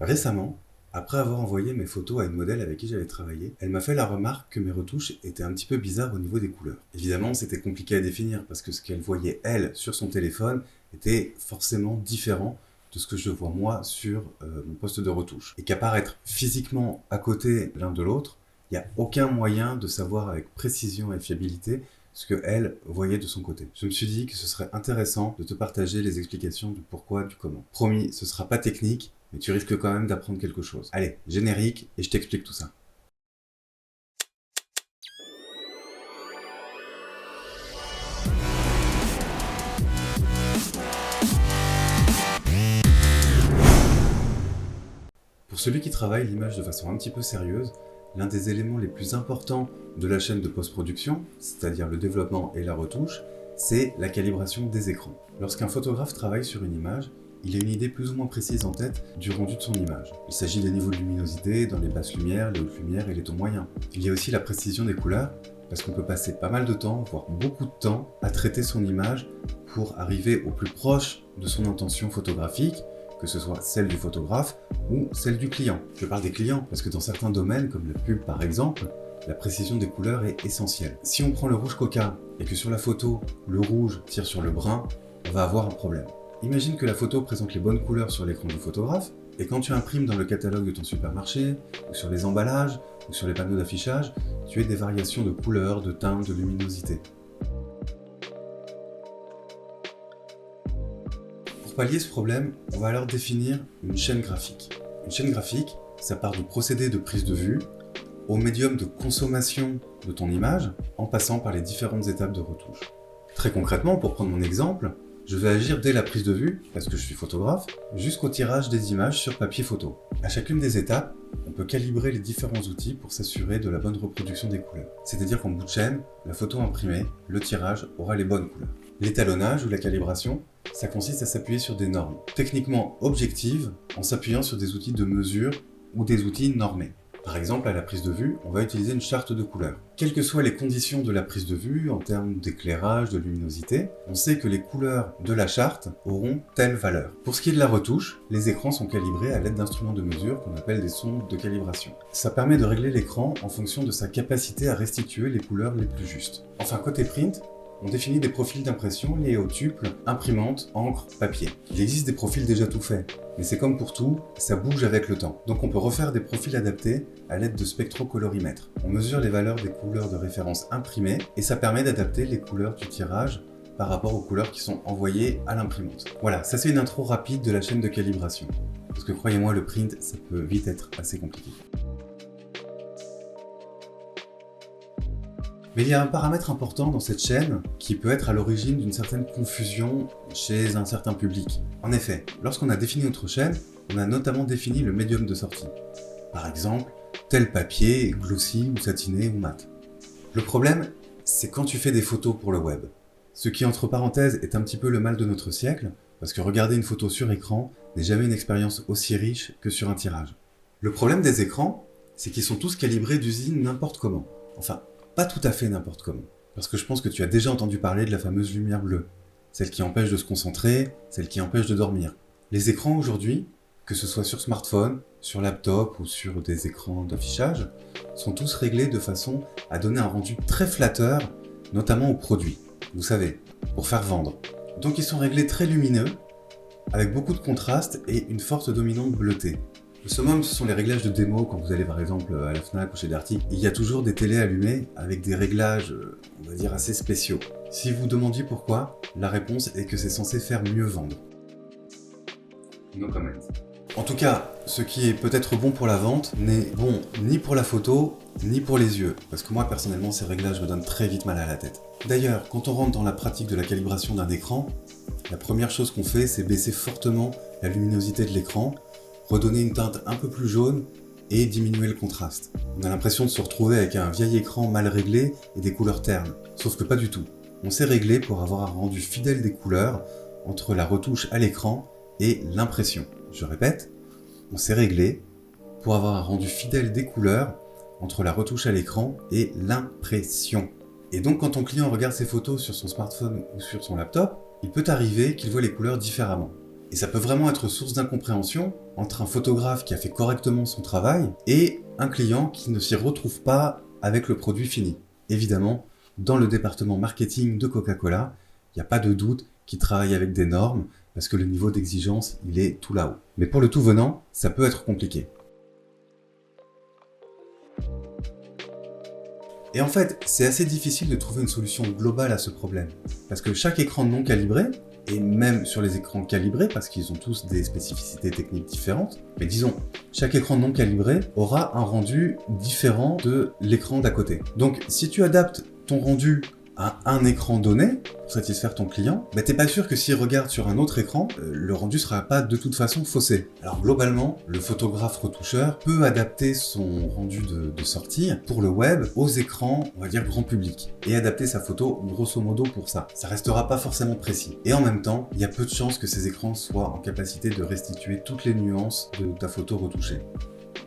Récemment, après avoir envoyé mes photos à une modèle avec qui j'avais travaillé, elle m'a fait la remarque que mes retouches étaient un petit peu bizarres au niveau des couleurs. Évidemment, c'était compliqué à définir parce que ce qu'elle voyait, elle, sur son téléphone, était forcément différent de ce que je vois moi sur mon poste de retouche. Et qu'apparaître physiquement à côté l'un de l'autre, il n'y a aucun moyen de savoir avec précision et fiabilité ce que elle voyait de son côté. Je me suis dit que ce serait intéressant de te partager les explications du pourquoi, du comment. Promis, ce sera pas technique, mais tu risques quand même d'apprendre quelque chose. Allez, générique, et je t'explique tout ça. Pour celui qui travaille l'image de façon un petit peu sérieuse, l'un des éléments les plus importants de la chaîne de post-production, c'est-à-dire le développement et la retouche, c'est la calibration des écrans. Lorsqu'un photographe travaille sur une image, il a une idée plus ou moins précise en tête du rendu de son image. Il s'agit des niveaux de luminosité dans les basses lumières, les hautes lumières et les tons moyens. Il y a aussi la précision des couleurs, parce qu'on peut passer pas mal de temps, voire beaucoup de temps, à traiter son image pour arriver au plus proche de son intention photographique, que ce soit celle du photographe ou celle du client. Je parle des clients parce que dans certains domaines, comme la pub par exemple, la précision des couleurs est essentielle. Si on prend le rouge coca et que sur la photo, le rouge tire sur le brun, on va avoir un problème. Imagine que la photo présente les bonnes couleurs sur l'écran du photographe, et quand tu imprimes dans le catalogue de ton supermarché, ou sur les emballages, ou sur les panneaux d'affichage, tu as des variations de couleurs, de teintes, de luminosité. Pour pallier ce problème, on va alors définir une chaîne graphique. Une chaîne graphique, ça part du procédé de prise de vue au médium de consommation de ton image en passant par les différentes étapes de retouche. Très concrètement, pour prendre mon exemple, je vais agir dès la prise de vue, parce que je suis photographe, jusqu'au tirage des images sur papier photo. À chacune des étapes, on peut calibrer les différents outils pour s'assurer de la bonne reproduction des couleurs. C'est-à-dire qu'en bout de chaîne, la photo imprimée, le tirage aura les bonnes couleurs. L'étalonnage ou la calibration, ça consiste à s'appuyer sur des normes techniquement objectives en s'appuyant sur des outils de mesure ou des outils normés. Par exemple, à la prise de vue, on va utiliser une charte de couleurs. Quelles que soient les conditions de la prise de vue, en termes d'éclairage, de luminosité, on sait que les couleurs de la charte auront telle valeur. Pour ce qui est de la retouche, les écrans sont calibrés à l'aide d'instruments de mesure qu'on appelle des sondes de calibration. Ça permet de régler l'écran en fonction de sa capacité à restituer les couleurs les plus justes. Enfin, côté print, on définit des profils d'impression liés au tuple, imprimante, encre, papier. Il existe des profils déjà tout faits, mais c'est comme pour tout, ça bouge avec le temps. Donc on peut refaire des profils adaptés à l'aide de spectrocolorimètres. On mesure les valeurs des couleurs de référence imprimées et ça permet d'adapter les couleurs du tirage par rapport aux couleurs qui sont envoyées à l'imprimante. Voilà, ça c'est une intro rapide de la chaîne de calibration. Parce que croyez-moi, le print, ça peut vite être assez compliqué. Mais il y a un paramètre important dans cette chaîne qui peut être à l'origine d'une certaine confusion chez un certain public. En effet, lorsqu'on a défini notre chaîne, on a notamment défini le médium de sortie. Par exemple, tel papier, glossy ou satiné ou mat. Le problème, c'est quand tu fais des photos pour le web. Ce qui, entre parenthèses, est un petit peu le mal de notre siècle, parce que regarder une photo sur écran n'est jamais une expérience aussi riche que sur un tirage. Le problème des écrans, c'est qu'ils sont tous calibrés d'usine n'importe comment. Enfin, pas tout à fait n'importe comment. Parce que je pense que tu as déjà entendu parler de la fameuse lumière bleue. Celle qui empêche de se concentrer, celle qui empêche de dormir. Les écrans aujourd'hui, que ce soit sur smartphone, sur laptop ou sur des écrans d'affichage, sont tous réglés de façon à donner un rendu très flatteur, notamment aux produits. Vous savez, pour faire vendre. Donc ils sont réglés très lumineux, avec beaucoup de contraste et une forte dominante bleutée. Le summum, ce sont les réglages de démo. Quand vous allez par exemple à la Fnac ou chez Darty, il y a toujours des télés allumées avec des réglages, on va dire, assez spéciaux. Si vous demandiez pourquoi, la réponse est que c'est censé faire mieux vendre. No comment. En tout cas, ce qui est peut-être bon pour la vente n'est bon ni pour la photo, ni pour les yeux. Parce que moi, personnellement, ces réglages me donnent très vite mal à la tête. D'ailleurs, quand on rentre dans la pratique de la calibration d'un écran, la première chose qu'on fait, c'est baisser fortement la luminosité de l'écran, redonner une teinte un peu plus jaune et diminuer le contraste. On a l'impression de se retrouver avec un vieil écran mal réglé et des couleurs ternes. Sauf que pas du tout. On s'est réglé pour avoir un rendu fidèle des couleurs entre la retouche à l'écran et l'impression. Je répète, on s'est réglé pour avoir un rendu fidèle des couleurs entre la retouche à l'écran et l'impression. Et donc quand ton client regarde ses photos sur son smartphone ou sur son laptop, il peut arriver qu'il voit les couleurs différemment. Et ça peut vraiment être source d'incompréhension entre un photographe qui a fait correctement son travail et un client qui ne s'y retrouve pas avec le produit fini. Évidemment, dans le département marketing de Coca-Cola, il n'y a pas de doute qu'ils travaillent avec des normes parce que le niveau d'exigence, il est tout là-haut. Mais pour le tout venant, ça peut être compliqué. Et en fait, c'est assez difficile de trouver une solution globale à ce problème. Parce que chaque écran non calibré, et même sur les écrans calibrés, parce qu'ils ont tous des spécificités techniques différentes, mais disons, chaque écran non calibré aura un rendu différent de l'écran d'à côté. Donc si tu adaptes ton rendu à un écran donné, pour satisfaire ton client, bah t'es pas sûr que s'il regarde sur un autre écran, le rendu sera pas de toute façon faussé. Alors globalement, le photographe retoucheur peut adapter son rendu de sortie pour le web aux écrans, on va dire grand public, et adapter sa photo grosso modo pour ça. Ça restera pas forcément précis. Et en même temps, il y a peu de chances que ces écrans soient en capacité de restituer toutes les nuances de ta photo retouchée.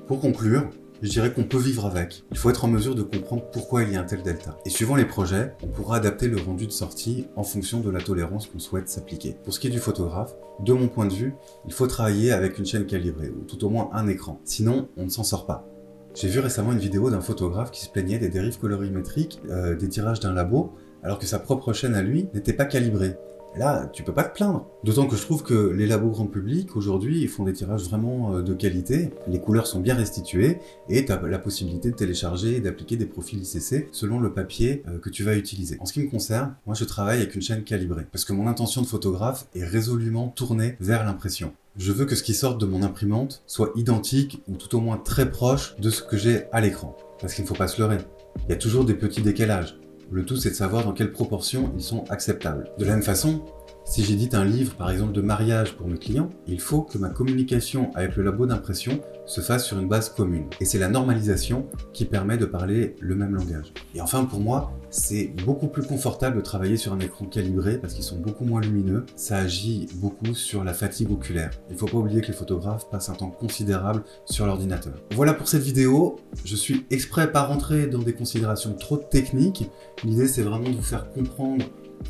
Pour conclure, je dirais qu'on peut vivre avec. Il faut être en mesure de comprendre pourquoi il y a un tel delta. Et suivant les projets, on pourra adapter le rendu de sortie en fonction de la tolérance qu'on souhaite s'appliquer. Pour ce qui est du photographe, de mon point de vue, il faut travailler avec une chaîne calibrée, ou tout au moins un écran. Sinon, on ne s'en sort pas. J'ai vu récemment une vidéo d'un photographe qui se plaignait des dérives colorimétriques des tirages d'un labo, alors que sa propre chaîne à lui n'était pas calibrée. Et là, tu peux pas te plaindre. D'autant que je trouve que les labos grand public, aujourd'hui, ils font des tirages vraiment de qualité. Les couleurs sont bien restituées et tu as la possibilité de télécharger et d'appliquer des profils ICC selon le papier que tu vas utiliser. En ce qui me concerne, moi je travaille avec une chaîne calibrée parce que mon intention de photographe est résolument tournée vers l'impression. Je veux que ce qui sorte de mon imprimante soit identique ou tout au moins très proche de ce que j'ai à l'écran. Parce qu'il ne faut pas se leurrer. Il y a toujours des petits décalages. Le tout, c'est de savoir dans quelle proportion ils sont acceptables. De la même façon, si j'édite un livre, par exemple, de mariage pour mes clients, il faut que ma communication avec le labo d'impression se fasse sur une base commune. Et c'est la normalisation qui permet de parler le même langage. Et enfin, pour moi, c'est beaucoup plus confortable de travailler sur un écran calibré parce qu'ils sont beaucoup moins lumineux. Ça agit beaucoup sur la fatigue oculaire. Il ne faut pas oublier que les photographes passent un temps considérable sur l'ordinateur. Voilà pour cette vidéo. Je suis exprès pas rentré dans des considérations trop techniques. L'idée, c'est vraiment de vous faire comprendre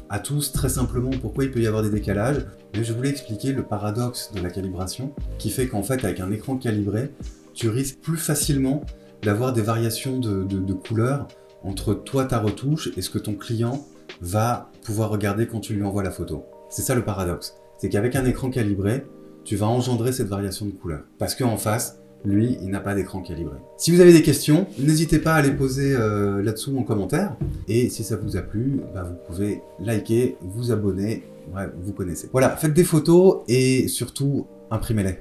à tous très simplement pourquoi il peut y avoir des décalages, mais je voulais expliquer le paradoxe de la calibration qui fait qu'en fait avec un écran calibré, tu risques plus facilement d'avoir des variations de couleurs entre toi ta retouche et ce que ton client va pouvoir regarder quand tu lui envoies la photo. C'est ça le paradoxe, c'est qu'avec un écran calibré, tu vas engendrer cette variation de couleurs. Parce qu'en face, lui, il n'a pas d'écran calibré. Si vous avez des questions, n'hésitez pas à les poser là-dessous en commentaire. Et si ça vous a plu, vous pouvez liker, vous abonner, bref, vous connaissez. Voilà, faites des photos et surtout, imprimez-les.